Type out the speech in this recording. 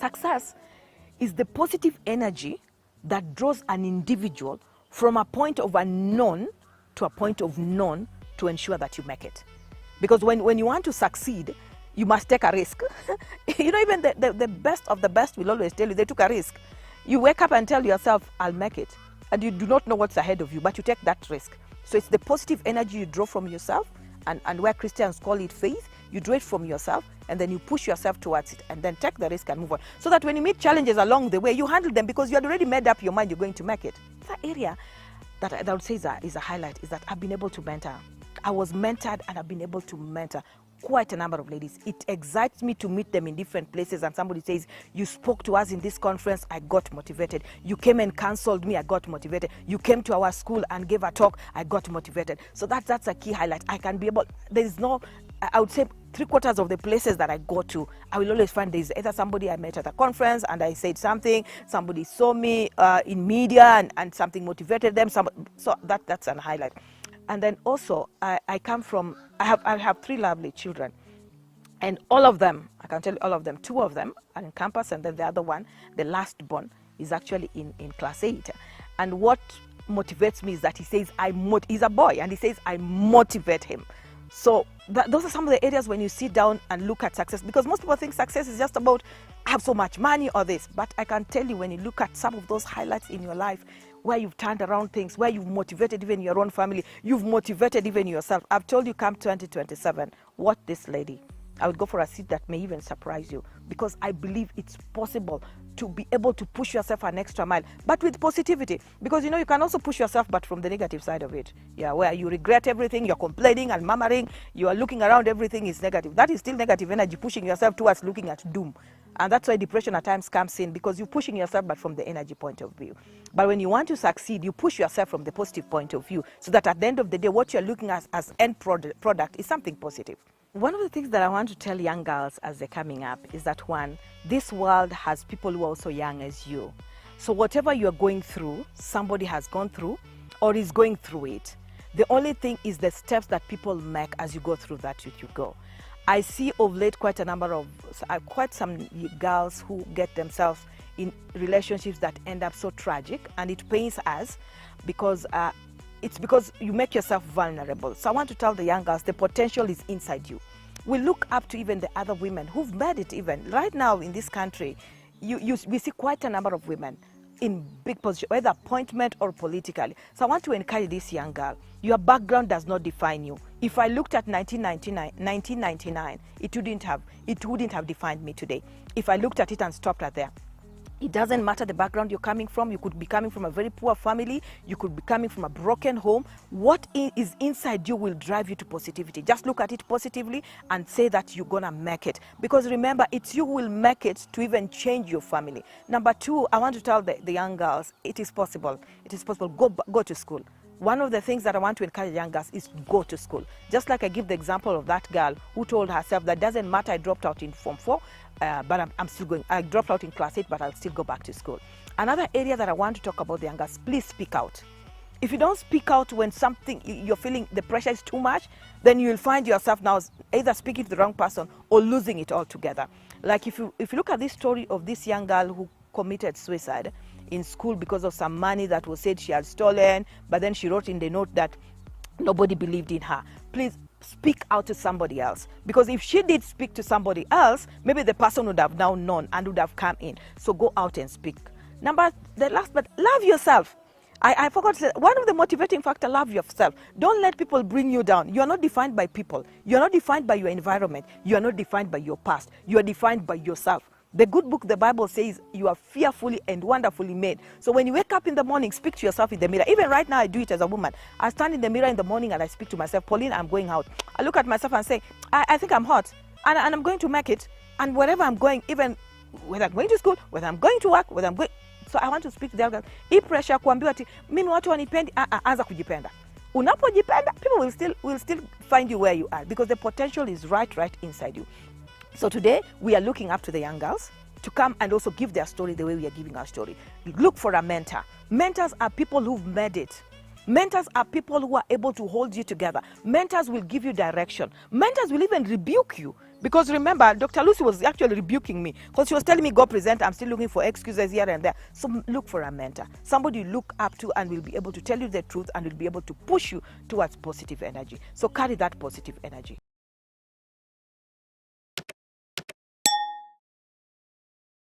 Success is the positive energy that draws an individual from a point of unknown to a point of known to ensure that you make it. Because when you want to succeed, you must take a risk. Even the best of the best will always tell you they took a risk. You wake up and tell yourself, I'll make it. And you do not know what's ahead of you, but you take that risk. So it's the positive energy you draw from yourself, and where Christians call it faith, you draw it from yourself, and then you push yourself towards it, and then take the risk and move on. So that when you meet challenges along the way, you handle them because you had already made up your mind you're going to make it. That area that I would say is a highlight is that I've been able to mentor. I was mentored, and I've been able to mentor quite a number of ladies. It excites me to meet them in different places, and somebody says, you spoke to us in this conference, I got motivated. You came and counseled me, I got motivated. You came to our school and gave a talk, I got motivated. So that's a key highlight. I can be able, I would say 3/4 of the places that I go to, I will always find there's either somebody I met at a conference and I said something, somebody saw me in media and something motivated them. So that's a highlight. And then also, I have 3 lovely children, and all of them, I can tell you all of them, 2 of them are in campus, and then the other one, the last born, is actually in class 8. And what motivates me is that he says, he's a boy, and he says, I motivate him. So those are some of the areas when you sit down and look at success, because most people think success is just about, I have so much money or this, but I can tell you when you look at some of those highlights in your life, where you've turned around things, where you've motivated even your own family, you've motivated even yourself. I've told you, come 2027, watch this lady. I would go for a seat that may even surprise you, because I believe it's possible to be able to push yourself an extra mile, but with positivity. Because you can also push yourself, but from the negative side of it. Yeah, where you regret everything, you're complaining and murmuring, you are looking around, everything is negative. That is still negative energy, pushing yourself towards looking at doom. And that's why depression at times comes in, because you're pushing yourself, but from the energy point of view. But when you want to succeed, you push yourself from the positive point of view, so that at the end of the day, what you're looking at as end product is something positive. One of the things that I want to tell young girls as they're coming up is that, one, this world has people who are also young as you. So whatever you're going through, somebody has gone through or is going through it. The only thing is the steps that people make as you go through that, you go. I see of late quite some girls who get themselves in relationships that end up so tragic, and it pains us because it's because you make yourself vulnerable. So I want to tell the young girls, the potential is inside you. We look up to even the other women who've made it. Even right now in this country, we see quite a number of women in big positions, whether appointment or politically. So I want to encourage this young girl. Your background does not define you. If I looked at 1999, it wouldn't have defined me today. If I looked at it and stopped at there. It doesn't matter the background you're coming from. You could be coming from a very poor family. You could be coming from a broken home. What is inside you will drive you to positivity. Just look at it positively and say that you're going to make it. Because remember, it's you who will make it to even change your family. Number 2, I want to tell the young girls, it is possible. It is possible. Go to school. One of the things that I want to encourage young girls is go to school. Just like I give the example of that girl who told herself that doesn't matter, I dropped out in Form 4, but I'm still going. I dropped out in Class 8, but I'll still go back to school. Another area that I want to talk about the young girls, please speak out. If you don't speak out when something, you're feeling the pressure is too much, then you'll find yourself now either speaking to the wrong person or losing it altogether. Like if you look at this story of this young girl who committed suicide in school because of some money that was said she had stolen, but then she wrote in the note that nobody believed in her. Please speak out to somebody else, because if she did speak to somebody else, maybe the person would have now known and would have come in. So go out and speak. The last, but love yourself. I forgot to say, one of the motivating factors, love yourself. Don't let people bring you down. You are not defined by people. You are not defined by your environment. You are not defined by your past. You are defined by yourself. The good book, the Bible says, you are fearfully and wonderfully made. So when you wake up in the morning, speak to yourself in the mirror. Even right now, I do it as a woman. I stand in the mirror in the morning and I speak to myself, Pauline, I'm going out. I look at myself and say, I think I'm hot and I'm going to make it. And wherever I'm going, even whether I'm going to school, whether I'm going to work, whether I'm going... So I want to speak to the other girls. Hii pressure kuambiwa ati, mimi watu wanipendi, anza kujipenda. Unapojipenda, people will still find you where you are, because the potential is right inside you. So today, we are looking up to the young girls to come and also give their story the way we are giving our story. Look for a mentor. Mentors are people who've made it. Mentors are people who are able to hold you together. Mentors will give you direction. Mentors will even rebuke you, Because remember, Dr. Lucy was actually rebuking me because she was telling me, go present, I'm still looking for excuses here and there. So look for a mentor, somebody you look up to and will be able to tell you the truth and will be able to push you towards positive energy. So carry that positive energy.